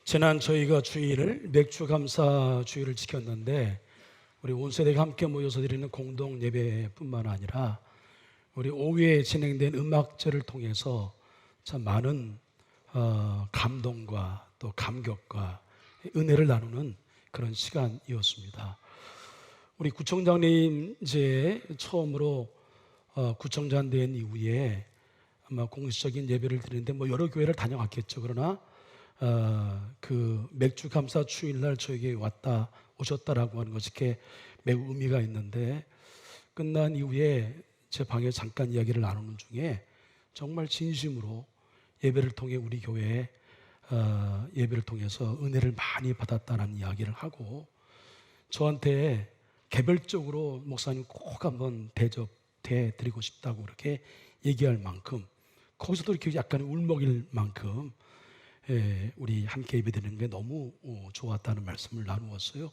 지난 저희가 주일을 맥주 감사 주일을 지켰는데 우리 온 세대가 함께 모여서 드리는 공동 예배뿐만 아니라 우리 오후에 진행된 음악제를 통해서 참 많은 감동과 또 감격과 은혜를 나누는 그런 시간이었습니다. 우리 구청장님 이제 처음으로 구청장 된 이후에 아마 공식적인 예배를 드리는데 여러 교회를 다녀왔겠죠. 그러나 그 맥주 감사 주일날 저에게 오셨다라고 하는 것이 이렇게 매우 의미가 있는데, 끝난 이후에 제 방에 잠깐 이야기를 나누는 중에 정말 진심으로 예배를 통해 우리 교회 예배를 통해서 은혜를 많이 받았다는 이야기를 하고, 저한테 개별적으로 목사님 꼭 한번 대접해 드리고 싶다고 그렇게 얘기할 만큼, 거기서도 이렇게 약간 울먹일 만큼 우리 함께 예배드리는 게 너무 좋았다는 말씀을 나누었어요.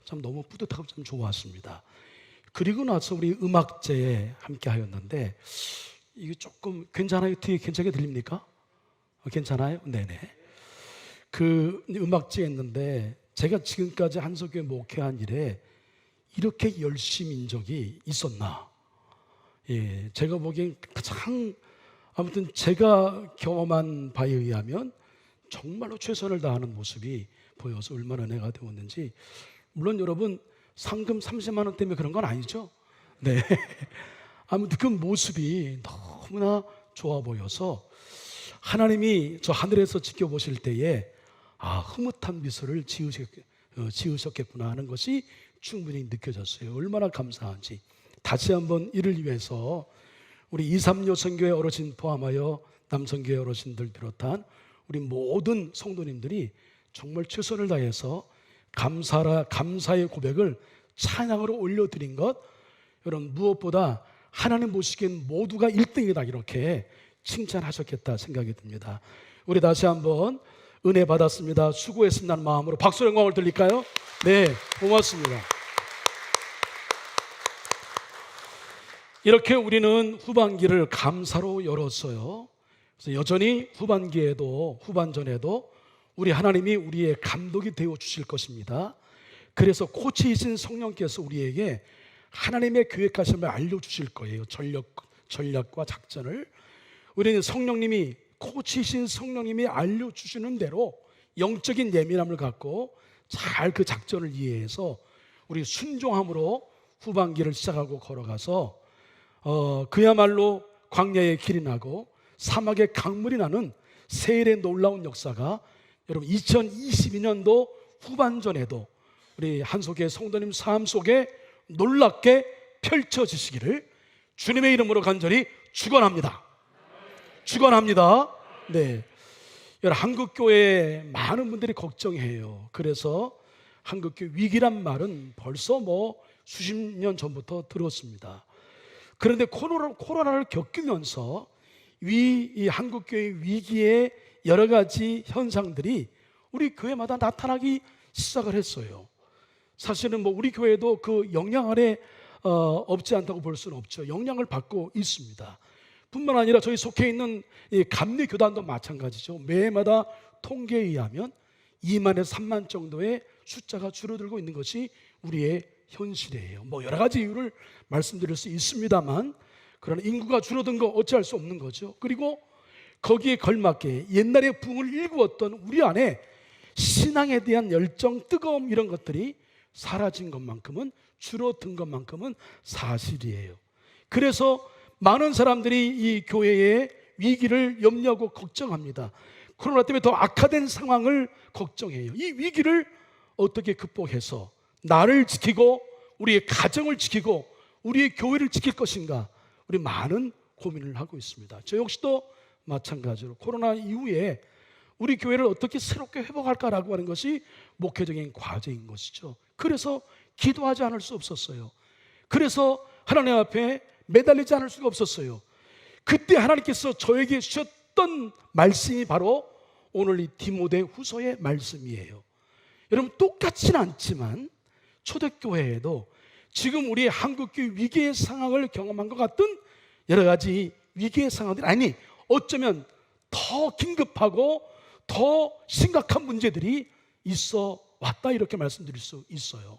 참 너무 뿌듯하고 참 좋았습니다. 그리고 나서 우리 음악제에 함께 하였는데, 이게 조금 괜찮아요? 뒤에 괜찮게 들립니까? 괜찮아요? 네네. 그 음악제 했는데 제가 지금까지 한석교회 목회한 일에 이렇게 열심인 적이 있었나? 제가 보기엔 가장, 아무튼 제가 경험한 바에 의하면 정말로 최선을 다하는 모습이 보여서 얼마나 은혜가 되었는지. 물론 여러분 상금 30만 원 때문에 그런 건 아니죠. 네. 아무튼 그 모습이 너무나 좋아 보여서 하나님이 저 하늘에서 지켜보실 때에 흐뭇한 미소를 지으셨겠구나 하는 것이 충분히 느껴졌어요. 얼마나 감사한지. 다시 한번 이를 위해서 우리 236 선교회 어르신 포함하여 남선교회 어르신들 비롯한 우리 모든 성도님들이 정말 최선을 다해서 감사의 고백을 찬양으로 올려드린 것, 여러분 무엇보다 하나님 보시기엔 모두가 1등이다 이렇게 칭찬하셨겠다 생각이 듭니다. 우리 다시 한번 은혜 받았습니다, 수고했습니다는 마음으로 박수의 영광을 드릴까요? 네, 고맙습니다. 이렇게 우리는 후반기를 감사로 열었어요. 그래서 여전히 후반전에도 우리 하나님이 우리의 감독이 되어 주실 것입니다. 그래서 코치이신 성령께서 우리에게 하나님의 계획하심을 알려주실 거예요. 전략과 작전을. 우리는 코치이신 성령님이 알려주시는 대로 영적인 예민함을 갖고 잘 그 작전을 이해해서 우리 순종함으로 후반기를 시작하고 걸어가서 그야말로 광야의 길이 나고 사막의 강물이 나는 세일의 놀라운 역사가 여러분 2022년도 후반전에도 우리 한석의 성도님 삶 속에 놀랍게 펼쳐지시기를 주님의 이름으로 간절히 축원합니다. 네, 여러분 한국교회 많은 분들이 걱정해요. 그래서 한국교회 위기란 말은 벌써 수십 년 전부터 들었습니다. 그런데 코로나를 겪으면서 이 한국교회 위기의 여러 가지 현상들이 우리 교회마다 나타나기 시작을 했어요. 사실은 우리 교회도 그 영향 아래 없지 않다고 볼 수는 없죠. 영향을 받고 있습니다. 뿐만 아니라 저희 속해 있는 이 감리교단도 마찬가지죠. 매해마다 통계에 의하면 2만에서 3만 정도의 숫자가 줄어들고 있는 것이 우리의 현실이에요. 여러 가지 이유를 말씀드릴 수 있습니다만, 그러나 인구가 줄어든 거 어찌할 수 없는 거죠. 그리고 거기에 걸맞게 옛날에 붕을 일구었던 우리 안에 신앙에 대한 열정, 뜨거움 이런 것들이 사라진 것만큼은, 줄어든 것만큼은 사실이에요. 그래서 많은 사람들이 이 교회의 위기를 염려하고 걱정합니다. 코로나 때문에 더 악화된 상황을 걱정해요. 이 위기를 어떻게 극복해서 나를 지키고 우리의 가정을 지키고 우리의 교회를 지킬 것인가, 우리 많은 고민을 하고 있습니다. 저 역시도 마찬가지로 코로나 이후에 우리 교회를 어떻게 새롭게 회복할까라고 하는 것이 목회적인 과제인 것이죠. 그래서 기도하지 않을 수 없었어요. 그래서 하나님 앞에 매달리지 않을 수가 없었어요. 그때 하나님께서 저에게 주셨던 말씀이 바로 오늘 이 디모데 후서의 말씀이에요. 여러분 똑같지는 않지만 초대교회에도 지금 우리 한국교회 위기의 상황을 경험한 것 같은 여러 가지 위기의 상황들이, 어쩌면 더 긴급하고 더 심각한 문제들이 있어 왔다, 이렇게 말씀드릴 수 있어요.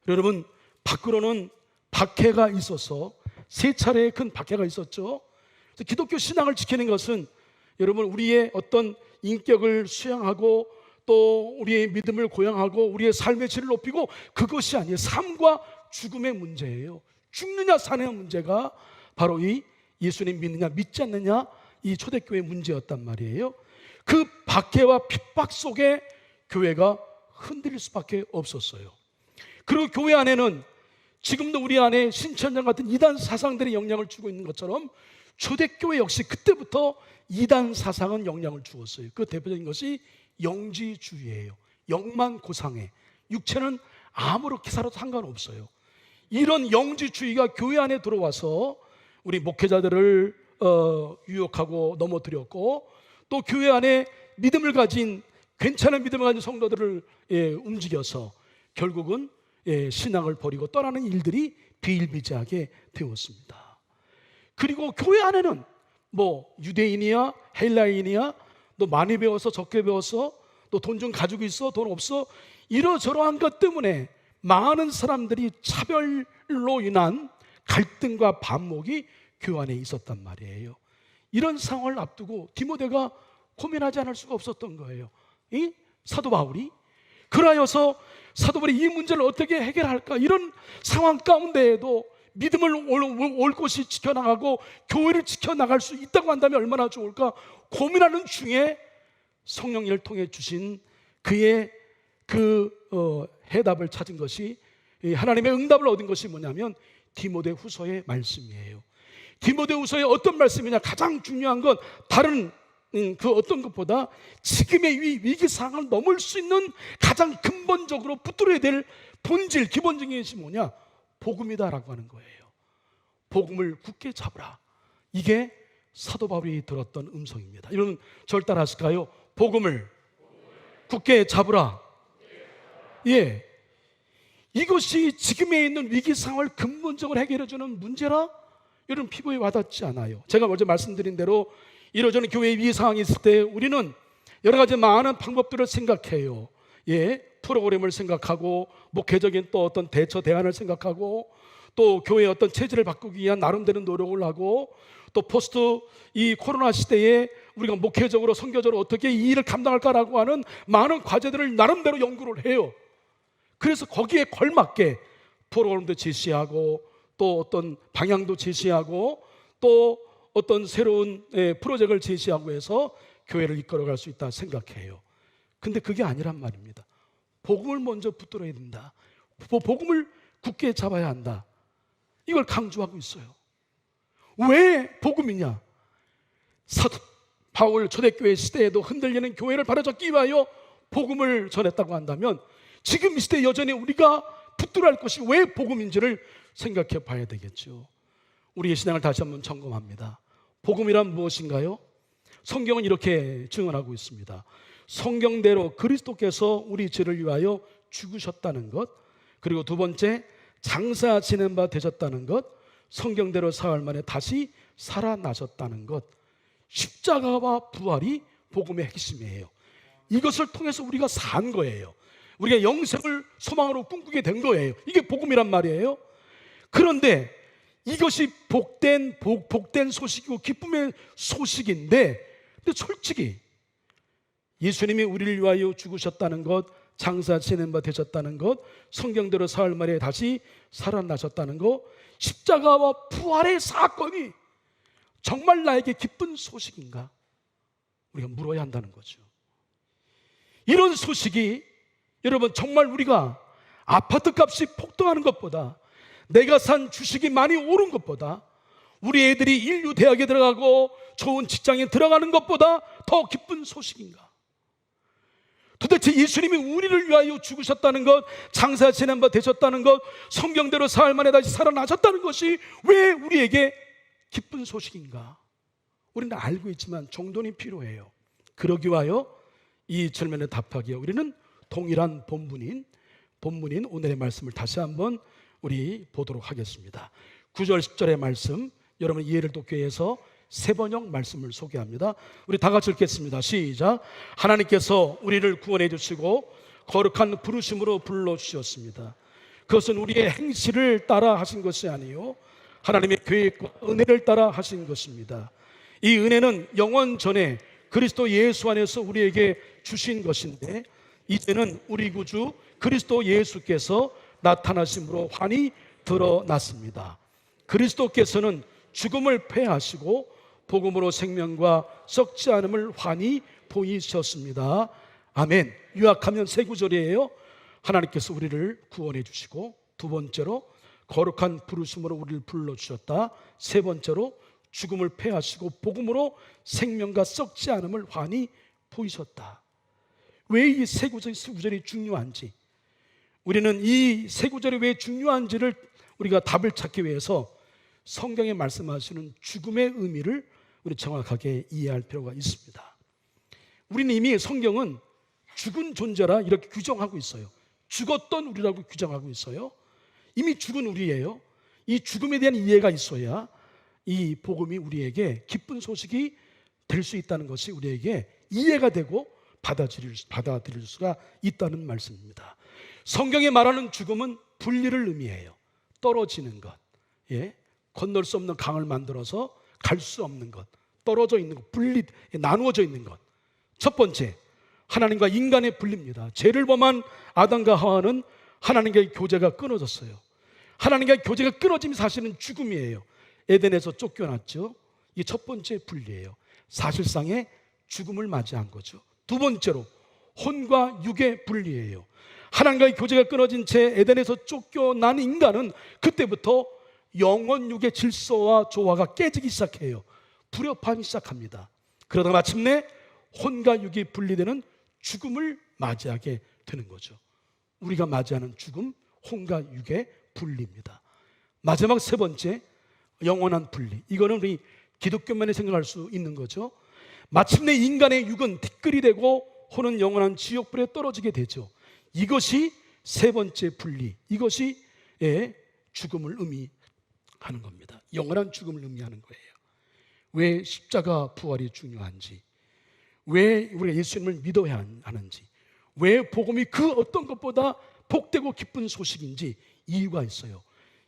여러분, 밖으로는 박해가 있어서 3차례의 큰 박해가 있었죠. 기독교 신앙을 지키는 것은 여러분, 우리의 어떤 인격을 수양하고 또 우리의 믿음을 고양하고 우리의 삶의 질을 높이고, 그것이 아니에요. 삶과 죽음의 문제예요. 죽느냐 사느냐 문제가 바로 이 예수님 믿느냐 믿지 않느냐, 이 초대교회의 문제였단 말이에요. 그 박해와 핍박 속에 교회가 흔들릴 수밖에 없었어요. 그리고 교회 안에는 지금도 우리 안에 신천년 같은 이단 사상들이 영향을 주고 있는 것처럼 초대교회 역시 그때부터 이단 사상은 영향을 주었어요. 그 대표적인 것이 영지주의예요. 영만 고상해, 육체는 아무렇게 살아도 상관없어요. 이런 영지주의가 교회 안에 들어와서 우리 목회자들을 유혹하고 넘어뜨렸고, 또 교회 안에 믿음을 가진, 괜찮은 믿음을 가진 성도들을 움직여서 결국은 신앙을 버리고 떠나는 일들이 비일비재하게 되었습니다. 그리고 교회 안에는 뭐 유대인이야 헬라인이야, 너 많이 배워서 적게 배웠어, 너 돈 좀 가지고 있어 돈 없어, 이러저러한 것 때문에 많은 사람들이 차별로 인한 갈등과 반목이 교회 안에 있었단 말이에요. 이런 상황을 앞두고 디모데가 고민하지 않을 수가 없었던 거예요. 이 사도 바울이 그라여서 사도 바울이 이 문제를 어떻게 해결할까, 이런 상황 가운데에도 믿음을 올곧이 지켜나가고 교회를 지켜나갈 수 있다고 한다면 얼마나 좋을까 고민하는 중에 성령님을 통해 주신 그의 해답을 찾은 것이, 하나님의 응답을 얻은 것이 뭐냐면 디모데 후서의 말씀이에요. 디모데 후서의 어떤 말씀이냐, 가장 중요한 건 다른 그 어떤 것보다 지금의 위기 상황을 넘을 수 있는 가장 근본적으로 붙들어야 될 본질, 기본적인 것이 뭐냐, 복음이다라고 하는 거예요. 복음을 굳게 잡으라. 이게 사도 바울이 들었던 음성입니다. 여러분, 저를 따라하실까요? 복음을 굳게 잡으라. 예, 이것이 지금에 있는 위기 상황을 근본적으로 해결해주는 문제라 여러분 피부에 와닿지 않아요. 제가 먼저 말씀드린 대로 이러저런 교회의 위기 상황이 있을 때 우리는 여러 가지 많은 방법들을 생각해요. 예, 프로그램을 생각하고 목회적인 또 어떤 대처 대안을 생각하고 또 교회의 어떤 체질을 바꾸기 위한 나름대로 노력을 하고, 또 포스트 이 코로나 시대에 우리가 목회적으로 선교적으로 어떻게 이 일을 감당할까라고 하는 많은 과제들을 나름대로 연구를 해요. 그래서 거기에 걸맞게 프로그램도 제시하고 또 어떤 방향도 제시하고 또 어떤 새로운 프로젝트를 제시하고 해서 교회를 이끌어갈 수 있다 생각해요. 근데 그게 아니란 말입니다. 복음을 먼저 붙들어야 된다. 복음을 굳게 잡아야 한다. 이걸 강조하고 있어요. 왜 복음이냐? 사도 바울 초대교회 시대에도 흔들리는 교회를 바로잡기 위하여 복음을 전했다고 한다면 지금 이 시대 여전히 우리가 붙들어야 할 것이 왜 복음인지를 생각해 봐야 되겠죠. 우리의 신앙을 다시 한번 점검합니다. 복음이란 무엇인가요? 성경은 이렇게 증언하고 있습니다. 성경대로 그리스도께서 우리 죄를 위하여 죽으셨다는 것, 그리고 두 번째 장사 지낸 바 되셨다는 것, 성경대로 사흘 만에 다시 살아나셨다는 것, 십자가와 부활이 복음의 핵심이에요. 이것을 통해서 우리가 산 거예요. 우리가 영생을 소망으로 꿈꾸게 된 거예요. 이게 복음이란 말이에요. 그런데 이것이 복된 소식이고 기쁨의 소식인데, 근데 솔직히 예수님이 우리를 위하여 죽으셨다는 것, 장사 지낸 바 되셨다는 것, 성경대로 사흘 만에 다시 살아나셨다는 것, 십자가와 부활의 사건이 정말 나에게 기쁜 소식인가? 우리가 물어야 한다는 거죠. 이런 소식이 여러분 정말 우리가 아파트 값이 폭등하는 것보다, 내가 산 주식이 많이 오른 것보다, 우리 애들이 인류 대학에 들어가고 좋은 직장에 들어가는 것보다 더 기쁜 소식인가? 도대체 예수님이 우리를 위하여 죽으셨다는 것, 장사 지낸 바 되셨다는 것, 성경대로 사흘 만에 다시 살아나셨다는 것이 왜 우리에게 기쁜 소식인가? 우리는 알고 있지만 정돈이 필요해요. 그러기 위하여 이 질문에 답하기에 우리는 동일한 본문인 오늘의 말씀을 다시 한번 우리 보도록 하겠습니다. 9절 10절의 말씀 여러분 이해를 돕기 위해서 세 번역 말씀을 소개합니다. 우리 다 같이 읽겠습니다. 시작. 하나님께서 우리를 구원해 주시고 거룩한 부르심으로 불러주셨습니다. 그것은 우리의 행실을 따라 하신 것이 아니요 하나님의 계획과 은혜를 따라 하신 것입니다. 이 은혜는 영원 전에 그리스도 예수 안에서 우리에게 주신 것인데 이제는 우리 구주 그리스도 예수께서 나타나심으로 환히 드러났습니다. 그리스도께서는 죽음을 패하시고 복음으로 생명과 썩지 않음을 환히 보이셨습니다. 아멘. 요약하면 세 구절이에요. 하나님께서 우리를 구원해 주시고, 두 번째로 거룩한 부르심으로 우리를 불러주셨다. 세 번째로 죽음을 패하시고 복음으로 생명과 썩지 않음을 환히 보이셨다. 왜 이 세 구절이 중요한지, 우리는 이 세 구절이 왜 중요한지를 우리가 답을 찾기 위해서 성경에 말씀하시는 죽음의 의미를 우리 정확하게 이해할 필요가 있습니다. 우리는 이미 성경은 죽은 존재라 이렇게 규정하고 있어요. 죽었던 우리라고 규정하고 있어요. 이미 죽은 우리예요. 이 죽음에 대한 이해가 있어야 이 복음이 우리에게 기쁜 소식이 될 수 있다는 것이 우리에게 이해가 되고 받아들일 수가 있다는 말씀입니다. 성경에 말하는 죽음은 분리를 의미해요. 떨어지는 것, 건널 수 없는 강을 만들어서 갈 수 없는 것, 떨어져 있는 것, 나누어져 있는 것. 첫 번째, 하나님과 인간의 분리입니다. 죄를 범한 아담과 하와는 하나님과의 교제가 끊어졌어요. 하나님과의 교제가 끊어짐이 사실은 죽음이에요. 에덴에서 쫓겨났죠. 이게 첫 번째 분리예요. 사실상의 죽음을 맞이한 거죠. 두 번째로 혼과 육의 분리예요. 하나님과의 교제가 끊어진 채 에덴에서 쫓겨난 인간은 그때부터 영원 육의 질서와 조화가 깨지기 시작해요. 불협화하기 시작합니다. 그러다 마침내 혼과 육이 분리되는 죽음을 맞이하게 되는 거죠. 우리가 맞이하는 죽음, 혼과 육의 분리입니다. 마지막 세 번째, 영원한 분리. 이거는 우리 기독교만이 생각할 수 있는 거죠. 마침내 인간의 육은 티끌이 되고 혼은 영원한 지옥불에 떨어지게 되죠. 이것이 세 번째 분리, 이것이 죽음을 의미하는 겁니다. 영원한 죽음을 의미하는 거예요. 왜 십자가 부활이 중요한지, 왜 우리가 예수님을 믿어야 하는지, 왜 복음이 그 어떤 것보다 복되고 기쁜 소식인지 이유가 있어요.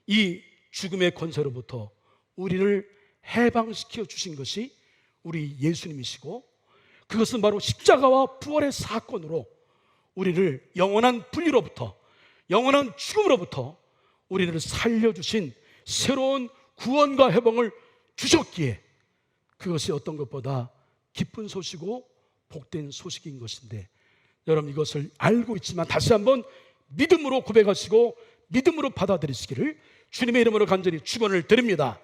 이 죽음의 권세로부터 우리를 해방시켜 주신 것이 우리 예수님이시고, 그것은 바로 십자가와 부활의 사건으로 우리를 영원한 분리로부터, 영원한 죽음으로부터 우리를 살려주신 새로운 구원과 해방을 주셨기에 그것이 어떤 것보다 기쁜 소식이고 복된 소식인 것인데, 여러분 이것을 알고 있지만 다시 한번 믿음으로 고백하시고 믿음으로 받아들이시기를 주님의 이름으로 간절히 축원을 드립니다.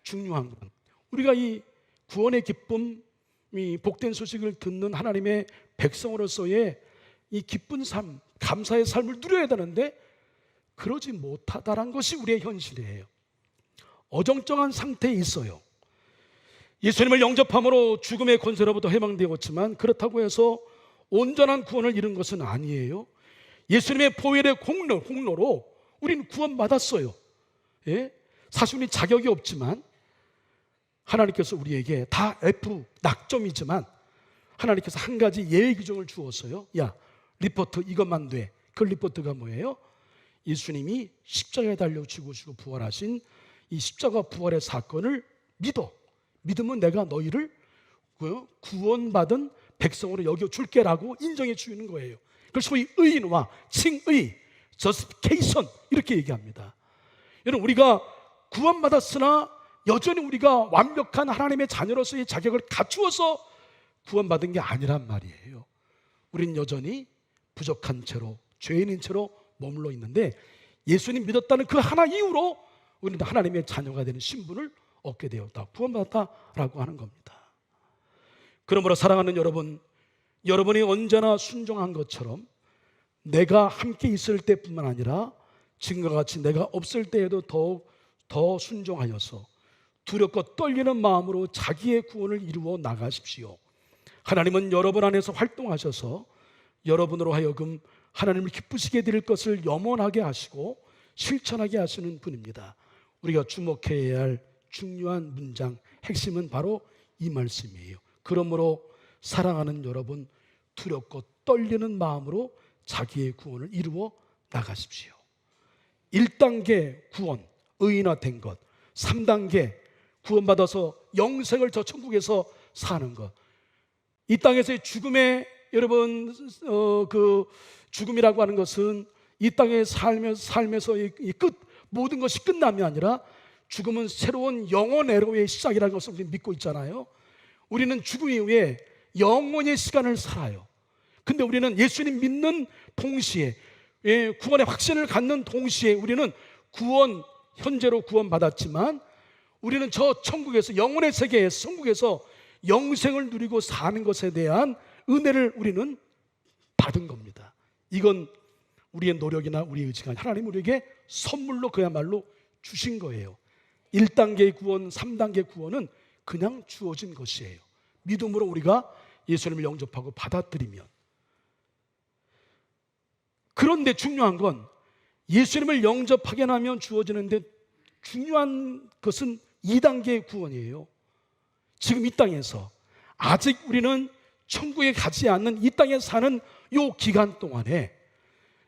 중요한 건 우리가 이 구원의 기쁨, 이 복된 소식을 듣는 하나님의 백성으로서의 이 기쁜 삶, 감사의 삶을 누려야 되는데 그러지 못하다는 것이 우리의 현실이에요. 어정쩡한 상태에 있어요. 예수님을 영접함으로 죽음의 권세로부터 해방되었지만 그렇다고 해서 온전한 구원을 이룬 것은 아니에요. 예수님의 보혈의 공로로 우리는 구원받았어요. 사실 우리 자격이 없지만 하나님께서 우리에게 다 F 낙점이지만 하나님께서 한 가지 예외 규정을 주었어요. 야, 리포트 이것만 돼. 그 리포트가 뭐예요? 예수님이 십자가에 달려 죽으시고 부활하신 이 십자가 부활의 사건을 믿어. 믿으면 내가 너희를 구원받은 백성으로 여겨줄게라고 인정해 주는 거예요. 그걸 소위 의인화, 칭의, justification 이렇게 얘기합니다. 여러분 우리가 구원받았으나 여전히 우리가 완벽한 하나님의 자녀로서의 자격을 갖추어서 구원받은 게 아니란 말이에요. 우린 여전히 부족한 채로, 죄인인 채로 머물러 있는데 예수님 믿었다는 그 하나 이유로 우리는 하나님의 자녀가 되는 신분을 얻게 되었다, 구원받았다라고 하는 겁니다. 그러므로 사랑하는 여러분, 여러분이 언제나 순종한 것처럼 내가 함께 있을 때뿐만 아니라 지금과 같이 내가 없을 때에도 더 순종하여서 두렵고 떨리는 마음으로 자기의 구원을 이루어 나가십시오. 하나님은 여러분 안에서 활동하셔서 여러분으로 하여금 하나님을 기쁘시게 드릴 것을 염원하게 하시고 실천하게 하시는 분입니다. 우리가 주목해야 할 중요한 문장, 핵심은 바로 이 말씀이에요. 그러므로 사랑하는 여러분, 두렵고 떨리는 마음으로 자기의 구원을 이루어 나가십시오. 1단계 구원, 의인화된 것. 3단계 구원받아서 영생을 저 천국에서 사는 것. 이 땅에서의 죽음의 여러분 그 죽음이라고 하는 것은 이 땅의 삶에서의 끝, 모든 것이 끝남이 아니라 죽음은 새로운 영원애로의 시작이라는 것을 우리는 믿고 있잖아요. 우리는 죽음 이후에 영원의 시간을 살아요. 근데 우리는 예수님 믿는 동시에, 구원의 확신을 갖는 동시에 우리는 현재로 구원받았지만 우리는 저 천국에서, 영원의 세계에서, 천국에서 영생을 누리고 사는 것에 대한 은혜를 우리는 받은 겁니다. 이건 우리의 노력이나 우리의 의지가 아니라 하나님 우리에게 선물로 그야말로 주신 거예요. 1단계의 구원, 3단계 구원은 그냥 주어진 것이에요. 믿음으로 우리가 예수님을 영접하고 받아들이면. 그런데 중요한 건 예수님을 영접하게 하면 주어지는데 중요한 것은 2단계의 구원이에요. 지금 이 땅에서 아직 우리는 천국에 가지 않는 이 땅에 사는 이 기간 동안에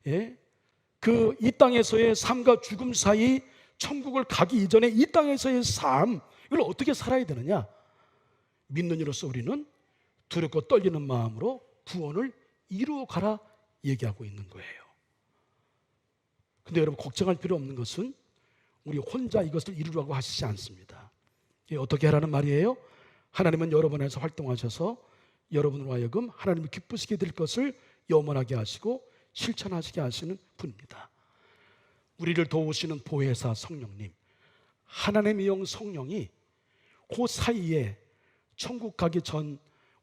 이 땅에서의 삶과 죽음 사이 천국을 가기 이전에 이 땅에서의 삶, 이걸 어떻게 살아야 되느냐? 믿는 이로써 우리는 두렵고 떨리는 마음으로 구원을 이루어 가라 얘기하고 있는 거예요. 근데 여러분, 걱정할 필요 없는 것은 우리 혼자 이것을 이루라고 하시지 않습니다. 어떻게 하라는 말이에요? 하나님은 여러분 안에서 활동하셔서 여러분으로 하여금 하나님을 기쁘시게 될 것을 염원하게 하시고 실천하시게 하시는 분입니다. 우리를 도우시는 보혜사 성령님, 하나님의 영 성령이 그 사이에 천국 가기 전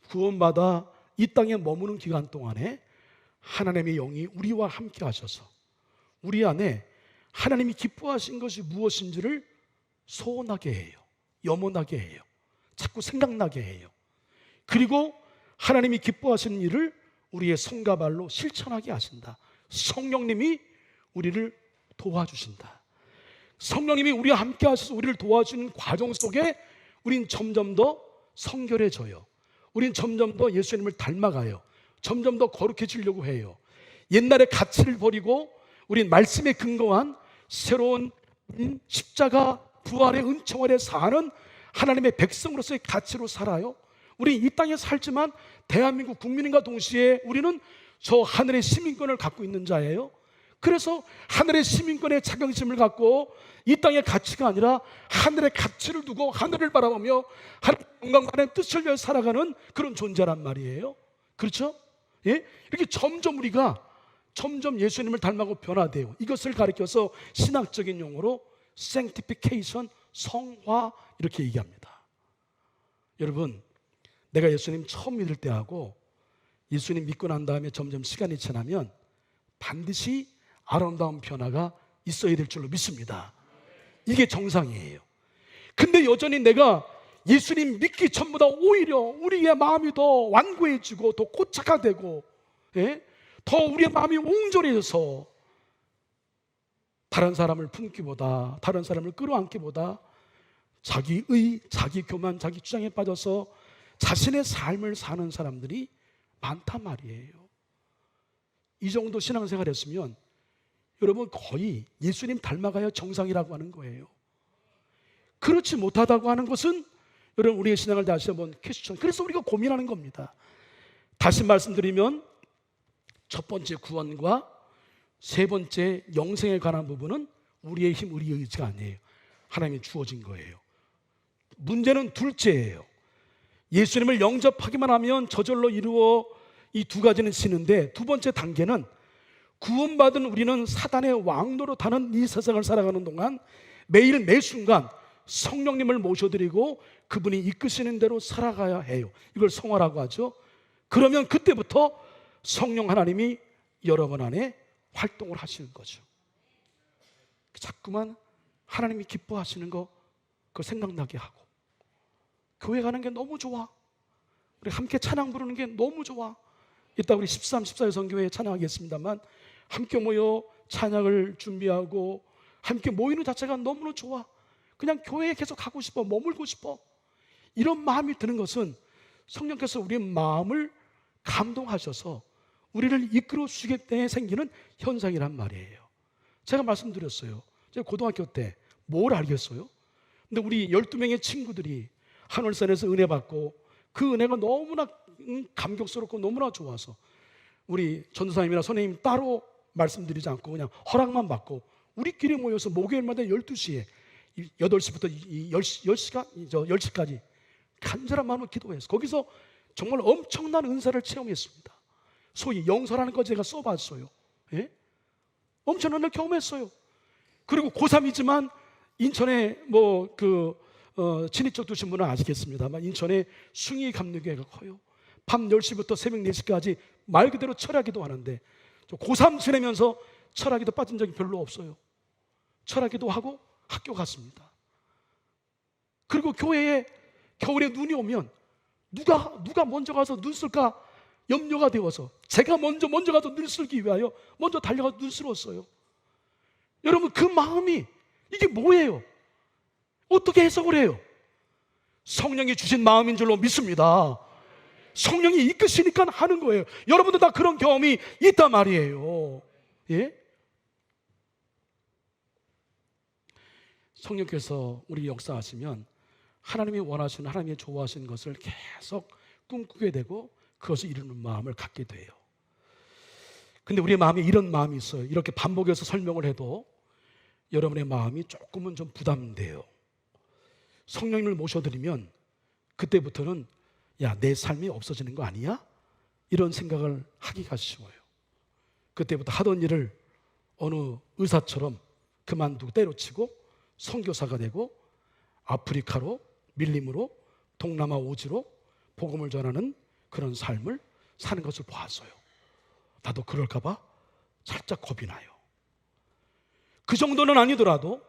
구원받아 이 땅에 머무는 기간 동안에 하나님의 영이 우리와 함께 하셔서 우리 안에 하나님이 기뻐하신 것이 무엇인지를 소원하게 해요. 염원하게 해요. 자꾸 생각나게 해요. 그리고 하나님이 기뻐하시는 일을 우리의 손과 발로 실천하게 하신다. 성령님이 우리를 도와주신다. 성령님이 우리와 함께 하셔서 우리를 도와주는 과정 속에 우린 점점 더 성결해져요. 우린 점점 더 예수님을 닮아가요. 점점 더 거룩해지려고 해요. 옛날의 가치를 버리고 우린 말씀에 근거한 새로운 십자가 부활의 은총 아래 사는 하나님의 백성으로서의 가치로 살아요. 우리 이 땅에 살지만 대한민국 국민인과 동시에 우리는 저 하늘의 시민권을 갖고 있는 자예요. 그래서 하늘의 시민권의 자긍심을 갖고 이 땅의 가치가 아니라 하늘의 가치를 두고 하늘을 바라보며 하나님의 영광과 뜻을 위해 살아가는 그런 존재란 말이에요. 그렇죠? 이렇게 점점 우리가 예수님을 닮아가고 변화돼요. 이것을 가리켜서 신학적인 용어로 sanctification, 성화 이렇게 얘기합니다. 여러분, 내가 예수님 처음 믿을 때하고 예수님 믿고 난 다음에 점점 시간이 지나면 반드시 아름다운 변화가 있어야 될 줄로 믿습니다. 이게 정상이에요. 근데 여전히 내가 예수님 믿기 전보다 오히려 우리의 마음이 더 완고해지고 더 고착화되고 더 우리의 마음이 옹졸해져서 다른 사람을 품기보다, 다른 사람을 끌어안기보다 자기의, 자기 교만, 자기 주장에 빠져서 자신의 삶을 사는 사람들이 많단 말이에요. 이 정도 신앙생활 했으면 여러분 거의 예수님 닮아가야 정상이라고 하는 거예요. 그렇지 못하다고 하는 것은 여러분 우리의 신앙을 다시 한번 퀘스천. 그래서 우리가 고민하는 겁니다. 다시 말씀드리면 첫 번째 구원과 세 번째 영생에 관한 부분은 우리의 힘, 우리의 의지가 아니에요. 하나님이 주어진 거예요. 문제는 둘째예요. 예수님을 영접하기만 하면 저절로 이루어 이 두 가지는 지는데, 두 번째 단계는 구원받은 우리는 사단의 왕노릇하는 이 세상을 살아가는 동안 매일 매순간 성령님을 모셔드리고 그분이 이끄시는 대로 살아가야 해요. 이걸 성화라고 하죠. 그러면 그때부터 성령 하나님이 여러분 안에 활동을 하시는 거죠. 자꾸만 하나님이 기뻐하시는 거 그거 생각나게 하고, 교회 가는 게 너무 좋아, 우리 함께 찬양 부르는 게 너무 좋아. 이따 우리 13, 14일 선교회에 찬양하겠습니다만 함께 모여 찬양을 준비하고 함께 모이는 자체가 너무나 좋아. 그냥 교회에 계속 가고 싶어, 머물고 싶어. 이런 마음이 드는 것은 성령께서 우리의 마음을 감동하셔서 우리를 이끌어 주시기 때문에 생기는 현상이란 말이에요. 제가 말씀드렸어요. 제가 고등학교 때 뭘 알겠어요? 근데 우리 12명의 친구들이 한월산에서 은혜 받고 그 은혜가 너무나 감격스럽고 너무나 좋아서 우리 전도사님이나 선생님 따로 말씀드리지 않고 그냥 허락만 받고 우리끼리 모여서 목요일마다 12시에 8시부터 10시까지 간절한 마음으로 기도해서 거기서 정말 엄청난 은사를 체험했습니다. 소위 영서라는 거 제가 써봤어요. 예? 엄청난 걸 경험했어요. 그리고 고3이지만 인천에 진입적 두신 분은 아시겠습니다만 인천에 숭이 감리교회가 커요. 밤 10시부터 새벽 4시까지 말 그대로 철야기도 하는데 고3 지내면서 철야기도 빠진 적이 별로 없어요. 철야기도 하고 학교 갔습니다. 그리고 교회에 겨울에 눈이 오면 누가 먼저 가서 눈 쓸까 염려가 되어서 제가 먼저 가서 눈 쓸기 위하여 먼저 달려가서 눈 쓸었어요. 여러분, 그 마음이 이게 뭐예요? 어떻게 해석을 해요? 성령이 주신 마음인 줄로 믿습니다. 성령이 이끄시니까 하는 거예요. 여러분도 다 그런 경험이 있단 말이에요. 예? 성령께서 우리 역사하시면 하나님이 원하시는, 하나님이 좋아하시는 것을 계속 꿈꾸게 되고 그것을 이루는 마음을 갖게 돼요. 근데 우리의 마음에 이런 마음이 있어요. 이렇게 반복해서 설명을 해도 여러분의 마음이 조금은 좀 부담돼요. 성령님을 모셔드리면 그때부터는 야, 내 삶이 없어지는 거 아니야? 이런 생각을 하기가 쉬워요. 그때부터 하던 일을 어느 의사처럼 그만두고 때려치고 선교사가 되고 아프리카로 밀림으로 동남아 오지로 복음을 전하는 그런 삶을 사는 것을 보았어요. 나도 그럴까 봐 살짝 겁이 나요. 그 정도는 아니더라도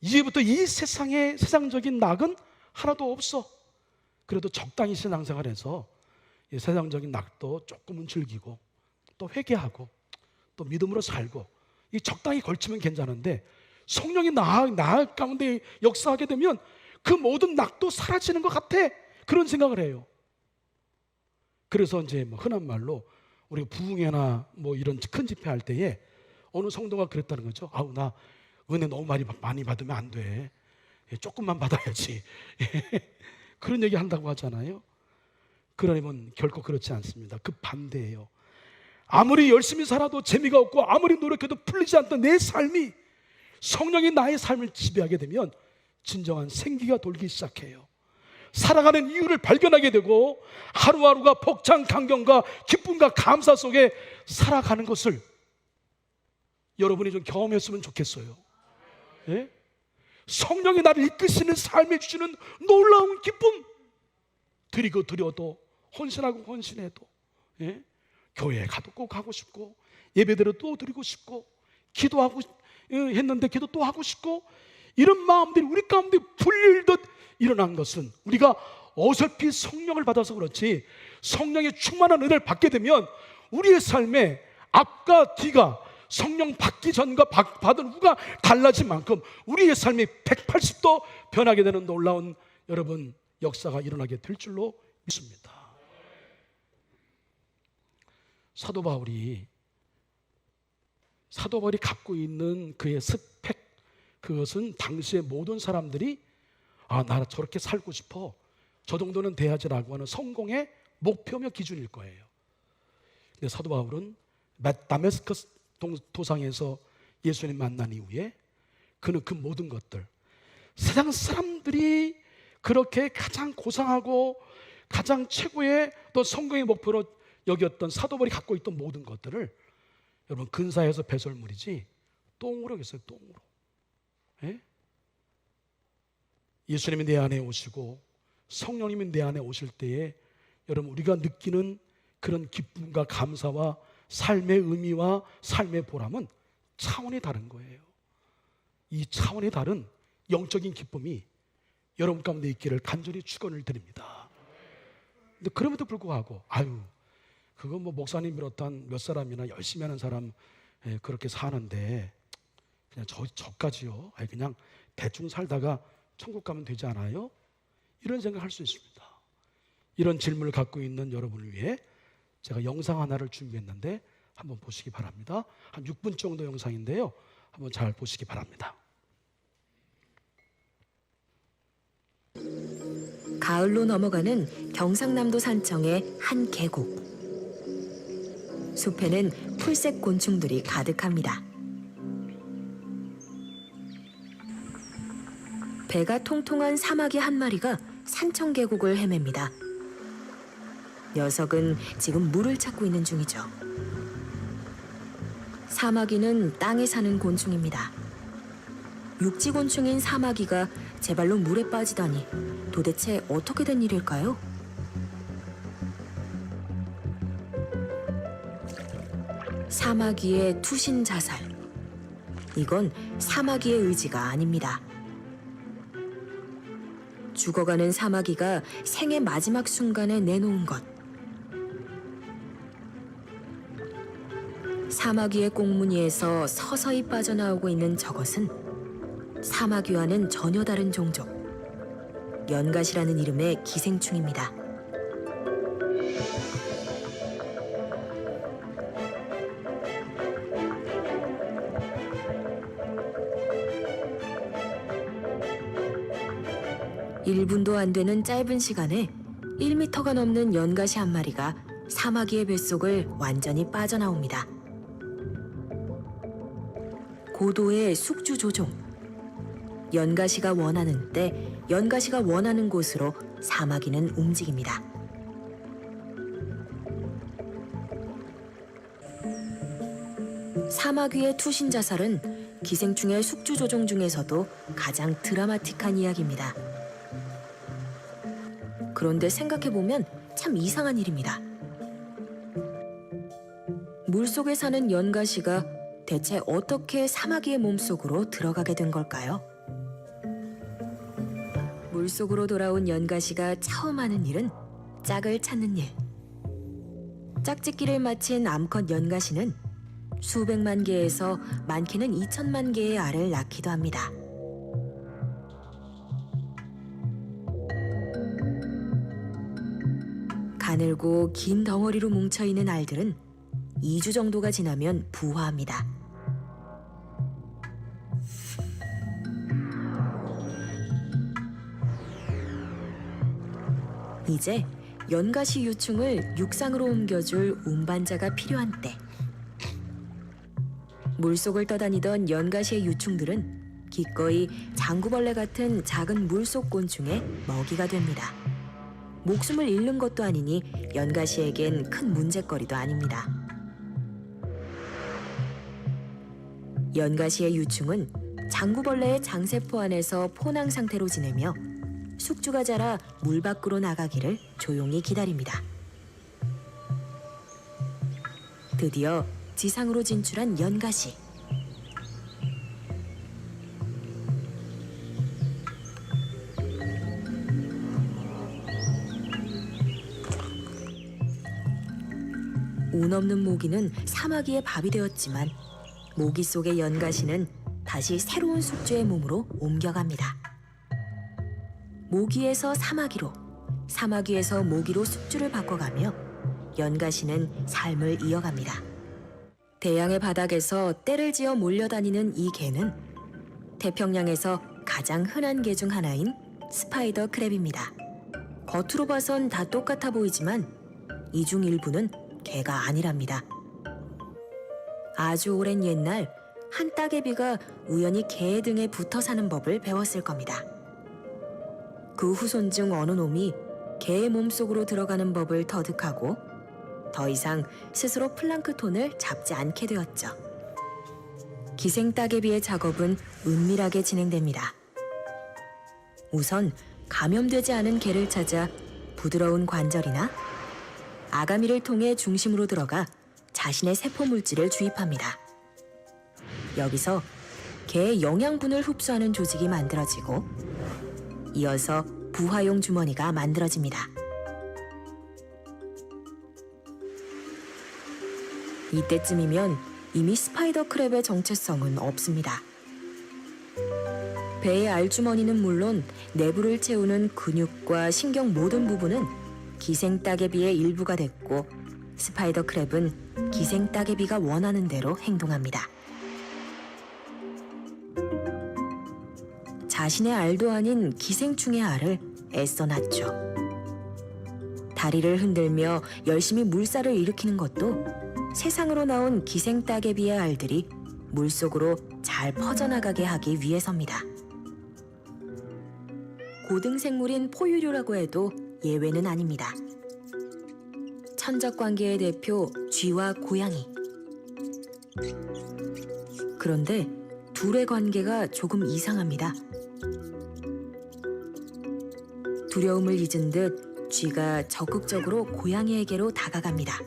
이제부터 이 세상에 세상적인 낙은 하나도 없어. 그래도 적당히 신앙생활해서 이 세상적인 낙도 조금은 즐기고 또 회개하고 또 믿음으로 살고 이 적당히 걸치면 괜찮은데 성령이 나 가운데 역사하게 되면 그 모든 낙도 사라지는 것 같아. 그런 생각을 해요. 그래서 이제 흔한 말로 우리 부흥회나 이런 큰 집회 할 때에 어느 성도가 그랬다는 거죠. 아우, 나 은혜 너무 많이 받으면 안 돼. 조금만 받아야지. 그런 얘기 한다고 하잖아요. 그러면 결코 그렇지 않습니다. 그 반대예요. 아무리 열심히 살아도 재미가 없고 아무리 노력해도 풀리지 않던 내 삶이 성령이 나의 삶을 지배하게 되면 진정한 생기가 돌기 시작해요. 살아가는 이유를 발견하게 되고 하루하루가 벅찬 강경과 기쁨과 감사 속에 살아가는 것을 여러분이 좀 경험했으면 좋겠어요. 예? 성령이 나를 이끄시는 삶에 주시는 놀라운 기쁨, 드리고 드려도 헌신하고 헌신해도 교회에 가도 꼭 가고 싶고 예배대로 또 드리고 싶고 기도하고 했는데 기도 또 하고 싶고 이런 마음들이 우리 가운데 불릴듯 일어난 것은 우리가 어설피 성령을 받아서 그렇지 성령의 충만한 은혜를 받게 되면 우리의 삶에 앞과 뒤가 성령 받기 전과 받은 후가 달라진 만큼 우리의 삶이 180도 변하게 되는 놀라운 여러분 역사가 일어나게 될 줄로 믿습니다. 사도 바울이 갖고 있는 그의 스펙, 그것은 당시의 모든 사람들이 나 저렇게 살고 싶어, 저 정도는 돼야지라고 하는 성공의 목표며 기준일 거예요. 근데 사도 바울은 다메스커스 도상에서 예수님 만난 이후에 그는 그 모든 것들, 세상 사람들이 그렇게 가장 고상하고 가장 최고의 또 성공의 목표로 여겼던 사도 바울이 갖고 있던 모든 것들을 여러분 근사해서 배설물이지 똥으로 여겼어요. 똥으로. 예? 예수님이 내 안에 오시고 성령님이 내 안에 오실 때에 여러분 우리가 느끼는 그런 기쁨과 감사와 삶의 의미와 삶의 보람은 차원이 다른 거예요. 이 차원이 다른 영적인 기쁨이 여러분 가운데 있기를 간절히 축원을 드립니다. 근데 그럼에도 불구하고 그거 목사님 비롯한 몇 사람이나 열심히 하는 사람 그렇게 사는데 그냥 저까지요. 그냥 대충 살다가 천국 가면 되지 않아요? 이런 생각할 수 있습니다. 이런 질문을 갖고 있는 여러분을 위해 제가 영상 하나를 준비했는데 한번 보시기 바랍니다. 한 6분 정도 영상인데요. 한번 잘 보시기 바랍니다. 가을로 넘어가는 경상남도 산청의 한 계곡. 숲에는 풀색 곤충들이 가득합니다. 배가 통통한 사마귀 한 마리가 산청 계곡을 헤맵니다. 녀석은 지금 물을 찾고 있는 중이죠. 사마귀는 땅에 사는 곤충입니다. 육지곤충인 사마귀가 제 발로 물에 빠지다니 도대체 어떻게 된 일일까요? 사마귀의 투신 자살. 이건 사마귀의 의지가 아닙니다. 죽어가는 사마귀가 생의 마지막 순간에 내놓은 것. 사마귀의 꽁무니에서 서서히 빠져나오고 있는 저것은 사마귀와는 전혀 다른 종족, 연갓이라는 이름의 기생충입니다. (1분도) 안 되는 짧은 시간에 1미터가 넘는 연갓이 한 마리가 사마귀의 뱃속을 완전히 빠져나옵니다. 고도의 숙주 조종. 연가시가 원하는 때, 연가시가 원하는 곳으로 사마귀는 움직입니다. 사마귀의 투신 자살은 기생충의 숙주 조종 중에서도 가장 드라마틱한 이야기입니다. 그런데 생각해보면 참 이상한 일입니다. 물속에 사는 연가시가 대체 어떻게 사마귀의 몸속으로 들어가게 된 걸까요? 물속으로 돌아온 연가시가 처음 하는 일은 짝을 찾는 일. 짝짓기를 마친 암컷 연가시는 수백만 개에서 많게는 2천만 개의 알을 낳기도 합니다. 가늘고 긴 덩어리로 뭉쳐있는 알들은 2주 정도가 지나면 부화합니다. 이제 연가시 유충을 육상으로 옮겨줄 운반자가 필요한 때. 물속을 떠다니던 연가시의 유충들은 기꺼이 장구벌레 같은 작은 물속 곤충의 먹이가 됩니다. 목숨을 잃는 것도 아니니 연가시에겐 큰 문제거리도 아닙니다. 연가시의 유충은 장구벌레의 장세포 안에서 포낭 상태로 지내며 숙주가 자라 물 밖으로 나가기를 조용히 기다립니다. 드디어 지상으로 진출한 연가시. 운 없는 모기는 사마귀의 밥이 되었지만 모기 속의 연가시는 다시 새로운 숙주의 몸으로 옮겨갑니다. 모기에서 사마귀로, 사마귀에서 모기로 숙주를 바꿔가며 연가시는 삶을 이어갑니다. 대양의 바닥에서 떼를 지어 몰려다니는 이 개는 태평양에서 가장 흔한 개 중 하나인 스파이더 크랩입니다. 겉으로 봐선 다 똑같아 보이지만 이 중 일부는 개가 아니랍니다. 아주 오랜 옛날 한 따개비가 우연히 개의 등에 붙어 사는 법을 배웠을 겁니다. 그 후손 중 어느 놈이 개의 몸속으로 들어가는 법을 터득하고 더 이상 스스로 플랑크톤을 잡지 않게 되었죠. 기생 따개비의 작업은 은밀하게 진행됩니다. 우선 감염되지 않은 개를 찾아 부드러운 관절이나 아가미를 통해 중심으로 들어가 자신의 세포 물질을 주입합니다. 여기서 개의 영양분을 흡수하는 조직이 만들어지고 이어서 부화용 주머니가 만들어집니다. 이때쯤이면 이미 스파이더 크랩의 정체성은 없습니다. 배의 알주머니는 물론 내부를 채우는 근육과 신경 모든 부분은 기생 따개비의 일부가 됐고 스파이더 크랩은 기생 따개비가 원하는 대로 행동합니다. 자신의 알도 아닌 기생충의 알을 애써 낳죠. 다리를 흔들며 열심히 물살을 일으키는 것도 세상으로 나온 기생 따개비의 알들이 물속으로 잘 퍼져나가게 하기 위해서입니다. 고등생물인 포유류라고 해도 예외는 아닙니다. 천적관계의 대표 쥐와 고양이. 그런데 둘의 관계가 조금 이상합니다. 두려움을 잊은 듯 쥐가 적극적으로 고양이에게로 다가갑니다.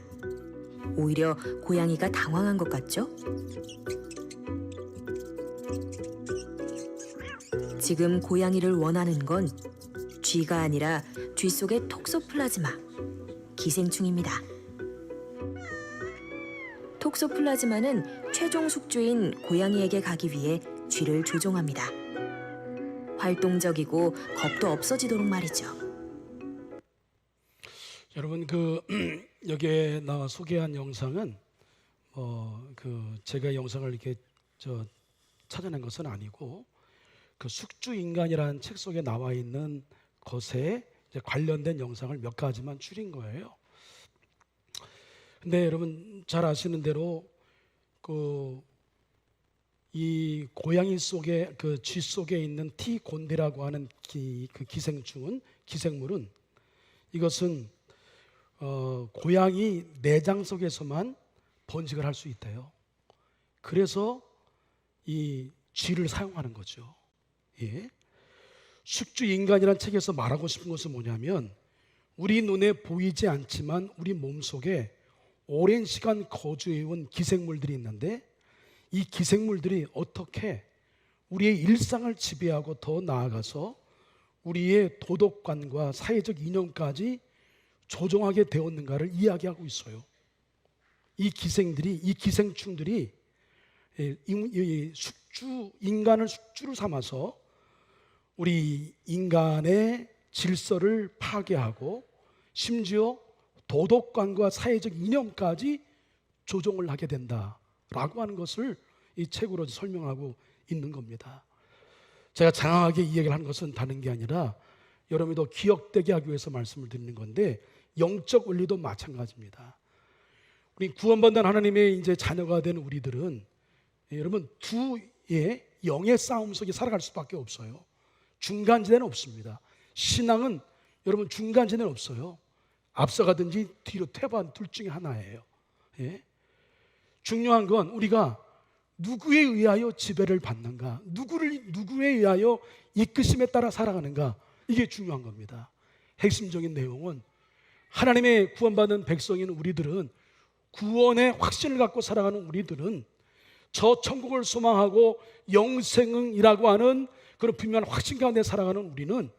오히려 고양이가 당황한 것 같죠? 지금 고양이를 원하는 건 쥐가 아니라 쥐 속의 톡소플라즈마, 기생충입니다. 톡소플라즈마는 최종 숙주인 고양이에게 가기 위해 쥐를 조종합니다. 활동적이고 겁도 없어지도록 말이죠. 여러분 여기에 나와 소개한 영상은 제가 영상을 이렇게 찾아낸 것은 아니고 그 숙주인간이라는 책 속에 나와 있는 것에 이제 관련된 영상을 몇 가지만 줄인 거예요. 근데 여러분 잘 아시는 대로 이 고양이 속에 쥐 속에 있는 T곤디라고 하는 기생물은 이것은 고양이 내장 속에서만 번식을 할 수 있대요. 그래서 이 쥐를 사용하는 거죠. 예. 숙주인간이라는 책에서 말하고 싶은 것은 뭐냐면 우리 눈에 보이지 않지만 우리 몸속에 오랜 시간 거주해온 기생물들이 있는데 이 기생물들이 어떻게 우리의 일상을 지배하고 더 나아가서 우리의 도덕관과 사회적 이념까지 조종하게 되었는가를 이야기하고 있어요. 이 기생충들이 인간을 숙주로 삼아서 우리 인간의 질서를 파괴하고 심지어 도덕관과 사회적 이념까지 조종을 하게 된다라고 하는 것을 이 책으로 설명하고 있는 겁니다. 제가 장황하게 이 얘기를 하는 것은 다른 게 아니라 여러분이 더 기억되게 하기 위해서 말씀을 드리는 건데 영적 원리도 마찬가지입니다. 우리 구원받는 하나님의 이제 자녀가 된 우리들은 여러분 두의 영의 싸움 속에 살아갈 수밖에 없어요. 중간지대는 없습니다. 신앙은 여러분 중간지대는 없어요. 앞서가든지 뒤로 퇴보한 둘 중에 하나예요. 예? 중요한 건 우리가 누구에 의하여 지배를 받는가, 누구에 의하여 이끄심에 따라 살아가는가, 이게 중요한 겁니다. 핵심적인 내용은 하나님의 구원받은 백성인 우리들은, 구원의 확신을 갖고 살아가는 우리들은 저 천국을 소망하고 영생이라고 하는 그런 분명한 확신 가운데 살아가는 우리는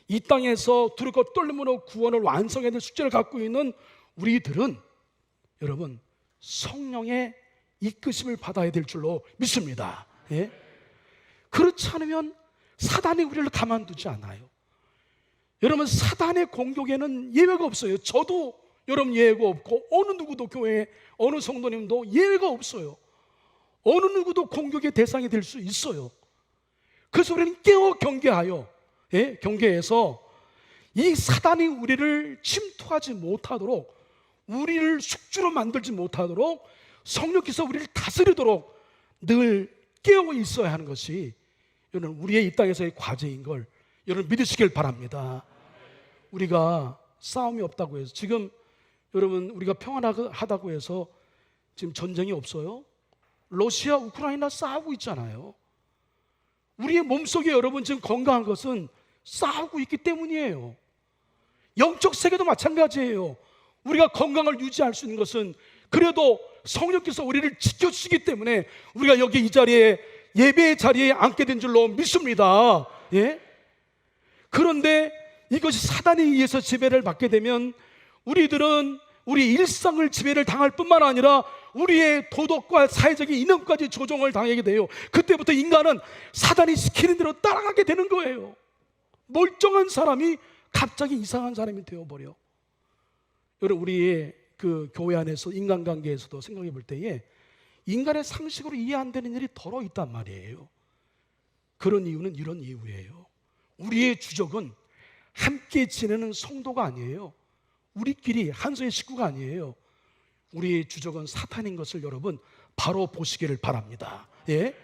이 땅에서 두렵고 떨림으로 구원을 완성해야 될 숙제를 갖고 있는 우리들은 여러분 성령의 이끄심을 받아야 될 줄로 믿습니다. 예? 그렇지 않으면 사단이 우리를 가만두지 않아요. 여러분 사단의 공격에는 예외가 없어요. 저도 여러분 예외가 없고 어느 누구도 교회에 어느 성도님도 예외가 없어요. 어느 누구도 공격의 대상이 될 수 있어요. 그래서 우리는 깨어 경계하여 경계해서 이 사단이 우리를 침투하지 못하도록, 우리를 숙주로 만들지 못하도록 성령께서 우리를 다스리도록 늘 깨어 있어야 하는 것이 여러분 우리의 이 땅에서의 과제인 걸 여러분 믿으시길 바랍니다. 우리가 싸움이 없다고 해서 지금 여러분 우리가 평안하다고 해서 지금 전쟁이 없어요? 러시아 우크라이나 싸우고 있잖아요. 우리의 몸속에 여러분 지금 건강한 것은 싸우고 있기 때문이에요. 영적 세계도 마찬가지예요. 우리가 건강을 유지할 수 있는 것은 그래도 성령께서 우리를 지켜주시기 때문에 우리가 여기 이 자리에, 예배의 자리에 앉게 된 줄로 믿습니다. 예? 그런데 이것이 사단에 의해서 지배를 받게 되면 우리들은 우리 일상을 지배를 당할 뿐만 아니라 우리의 도덕과 사회적인 이념까지 조종을 당하게 돼요. 그때부터 인간은 사단이 시키는 대로 따라가게 되는 거예요. 멀쩡한 사람이 갑자기 이상한 사람이 되어버려. 여러분, 우리의 그 교회 안에서 인간관계에서도 생각해 볼 때에 인간의 상식으로 이해 안 되는 일이 덜어 있단 말이에요. 그런 이유는 이런 이유예요. 우리의 주적은 함께 지내는 성도가 아니에요. 우리끼리 한소의 식구가 아니에요. 우리의 주적은 사탄인 것을 여러분 바로 보시기를 바랍니다. 예?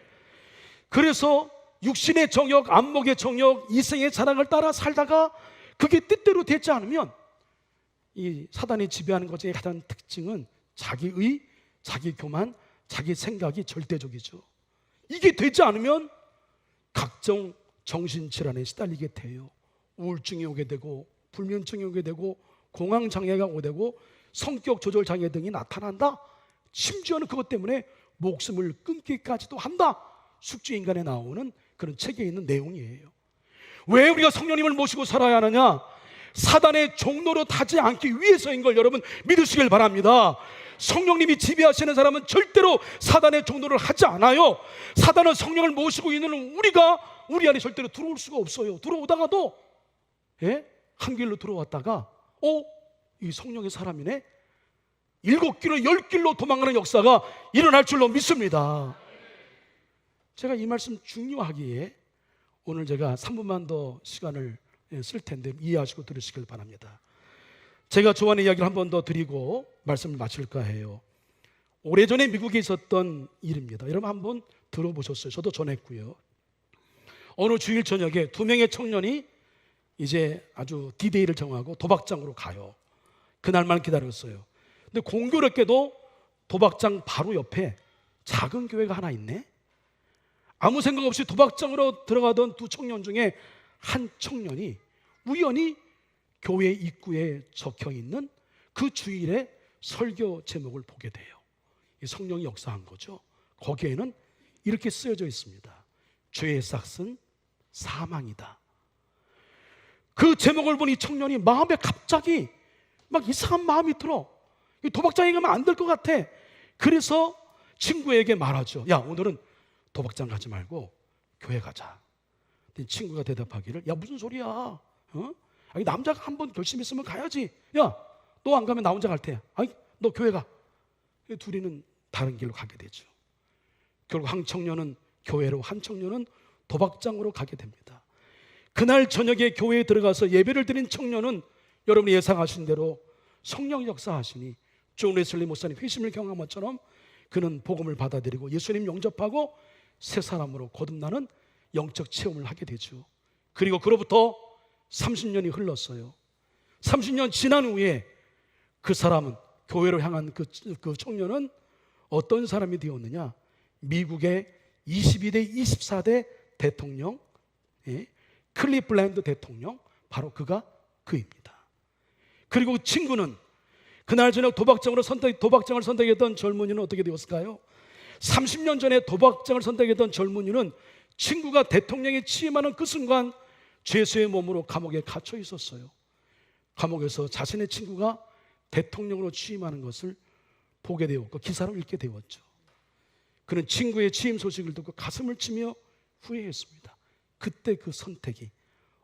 그래서 육신의 정욕, 안목의 정욕, 이생의 자랑을 따라 살다가 그게 뜻대로 되지 않으면 이 사단이 지배하는 것의 가장 특징은 자기의, 자기 교만, 자기 생각이 절대적이죠. 이게 되지 않으면 각종 정신질환에 시달리게 돼요. 우울증이 오게 되고 불면증이 오게 되고 공황장애가 오게 되고 성격 조절 장애 등이 나타난다. 심지어는 그것 때문에 목숨을 끊기까지도 한다. 숙주인간에 나오는 그런 책에 있는 내용이에요. 왜 우리가 성령님을 모시고 살아야 하느냐? 사단의 종로로 타지 않기 위해서인 걸 여러분 믿으시길 바랍니다. 성령님이 지배하시는 사람은 절대로 사단의 종로를 하지 않아요. 사단은 성령을 모시고 있는 우리가 우리 안에 절대로 들어올 수가 없어요. 들어오다가도 한 길로 들어왔다가 이 성령의 사람이네, 7길로 10길로 도망가는 역사가 일어날 줄로 믿습니다. 제가 이 말씀 중요하기에 오늘 제가 3분만 더 시간을 쓸 텐데 이해하시고 들으시길 바랍니다. 제가 좋아하는 이야기를 한 번 더 드리고 말씀을 마칠까 해요. 오래전에 미국에 있었던 일입니다. 여러분 한번 들어보셨어요? 저도 전했고요. 어느 주일 저녁에 2명의 청년이 이제 아주 디데이를 정하고 도박장으로 가요. 그날만 기다렸어요. 근데 공교롭게도 도박장 바로 옆에 작은 교회가 하나 있네. 아무 생각 없이 도박장으로 들어가던 2 청년 중에 한 청년이 우연히 교회 입구에 적혀있는 그 주일의 설교 제목을 보게 돼요. 이 성령이 역사한 거죠. 거기에는 이렇게 쓰여져 있습니다. 죄의 삭은 사망이다. 그 제목을 본 이 청년이 마음에 갑자기 막 이상한 마음이 들어. 이 도박장에 가면 안 될 것 같아. 그래서 친구에게 말하죠. 야, 오늘은 도박장 가지 말고 교회 가자. 친구가 대답하기를, 야, 무슨 소리야? 아니, 남자가 한번 결심했으면 가야지. 야, 너 안 가면 나 혼자 갈 테야. 아니, 너 교회 가. 둘이는 다른 길로 가게 되죠. 결국 한 청년은 교회로, 한 청년은 도박장으로 가게 됩니다. 그날 저녁에 교회에 들어가서 예배를 드린 청년은 여러분이 예상하신 대로 성령 역사하시니 존 웨슬리 목사님 회심을 경험한 것처럼 그는 복음을 받아들이고 예수님 영접하고 새 사람으로 거듭나는 영적 체험을 하게 되죠. 그리고 그로부터 30년이 흘렀어요. 30년 지난 후에 그 사람은, 교회로 향한 그 청년은 어떤 사람이 되었느냐? 미국의 22대 24대 대통령, 클리블랜드 대통령, 바로 그입니다. 그리고 친구는 그날 저녁 도박장을 선택했던 젊은이는 어떻게 되었을까요? 30년 전에 도박장을 선택했던 젊은이는 친구가 대통령에 취임하는 그 순간 죄수의 몸으로 감옥에 갇혀 있었어요. 감옥에서 자신의 친구가 대통령으로 취임하는 것을 보게 되었고 기사로 읽게 되었죠. 그는 친구의 취임 소식을 듣고 가슴을 치며 후회했습니다. 그때 그 선택이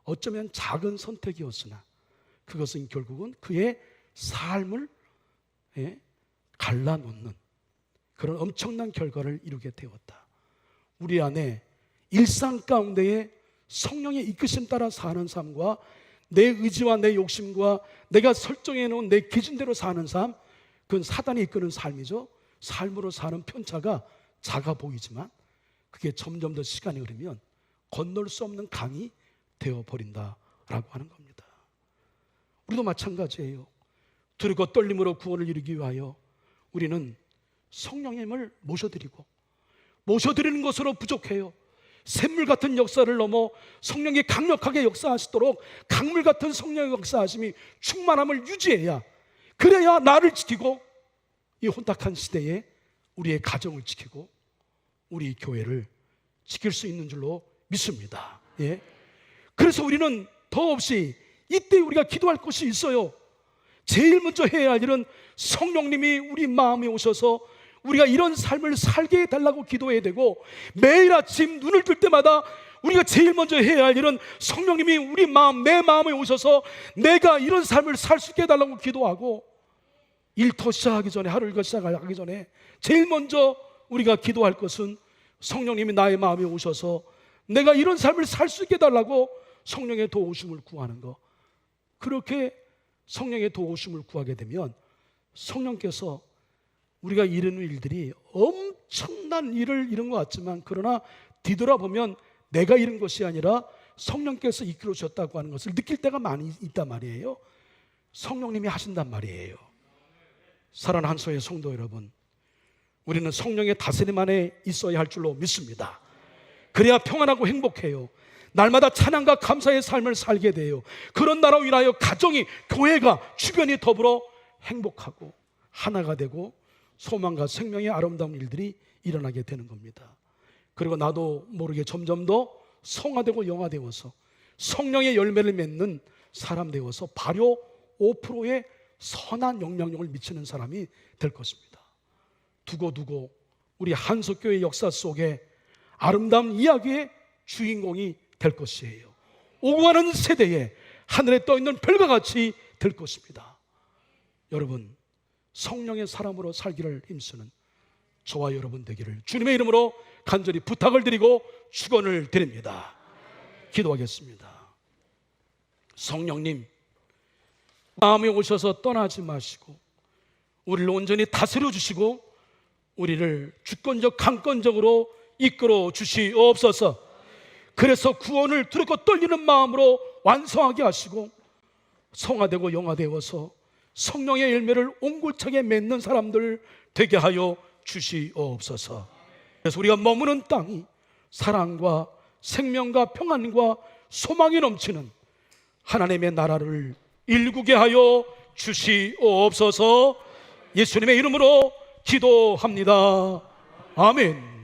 어쩌면 작은 선택이었으나 그것은 결국은 그의 삶을 갈라놓는 그런 엄청난 결과를 이루게 되었다. 우리 안에 일상 가운데에 성령의 이끄심 따라 사는 삶과 내 의지와 내 욕심과 내가 설정해 놓은 내 기준대로 사는 삶, 그건 사단이 이끄는 삶이죠. 삶으로 사는 편차가 작아 보이지만 그게 점점 더 시간이 흐르면 건널 수 없는 강이 되어버린다라고 하는 겁니다. 우리도 마찬가지예요. 두렵고 떨림으로 구원을 이루기 위하여 우리는 성령님을 모셔드리는 것으로 부족해요. 샘물 같은 역사를 넘어 성령이 강력하게 역사하시도록 강물 같은 성령의 역사하심이 충만함을 유지해야, 그래야 나를 지키고 이 혼탁한 시대에 우리의 가정을 지키고 우리 교회를 지킬 수 있는 줄로 믿습니다. 그래서 우리는 더없이 이때 우리가 기도할 것이 있어요. 제일 먼저 해야 할 일은 성령님이 우리 마음에 오셔서 우리가 이런 삶을 살게 해달라고 기도해야 되고, 매일 아침 눈을 뜰 때마다 우리가 제일 먼저 해야 할 일은 성령님이 우리 마음, 내 마음에 오셔서 내가 이런 삶을 살 수 있게 해달라고 기도하고, 일터 시작하기 전에, 하루 일과 시작하기 전에 제일 먼저 우리가 기도할 것은 성령님이 나의 마음에 오셔서 내가 이런 삶을 살 수 있게 해달라고 성령의 도우심을 구하는 것. 그렇게 성령의 도우심을 구하게 되면 성령께서 우리가 이루는 일들이 엄청난 일을 이룬 것 같지만, 그러나 뒤돌아보면 내가 이룬 것이 아니라 성령께서 이끌어 주셨다고 하는 것을 느낄 때가 많이 있단 말이에요. 성령님이 하신단 말이에요. 사랑하는 한소의 성도 여러분, 우리는 성령의 다스림 안에 있어야 할 줄로 믿습니다. 그래야 평안하고 행복해요. 날마다 찬양과 감사의 삶을 살게 돼요. 그런 나라로 인하여 가정이, 교회가, 주변이 더불어 행복하고 하나가 되고 소망과 생명의 아름다운 일들이 일어나게 되는 겁니다. 그리고 나도 모르게 점점 더 성화되고 영화되어서 성령의 열매를 맺는 사람 되어서 발효 5%의 선한 영향력을 미치는 사람이 될 것입니다. 두고두고 우리 한석교회 역사 속에 아름다운 이야기의 주인공이 될 것이에요. 오고 가는 세대에 하늘에 떠있는 별과 같이 될 것입니다. 여러분, 성령의 사람으로 살기를 힘쓰는 저와 여러분 되기를 주님의 이름으로 간절히 부탁을 드리고 축원을 드립니다. 기도하겠습니다. 성령님, 마음에 오셔서 떠나지 마시고 우리를 온전히 다스려 주시고 우리를 주권적 강권적으로 이끌어 주시옵소서. 그래서 구원을 두렵고 떨리는 마음으로 완성하게 하시고 성화되고 영화되어서 성령의 열매를 옹골차게 맺는 사람들 되게 하여 주시옵소서. 그래서 우리가 머무는 땅이 사랑과 생명과 평안과 소망이 넘치는 하나님의 나라를 일구게 하여 주시옵소서. 예수님의 이름으로 기도합니다. 아멘.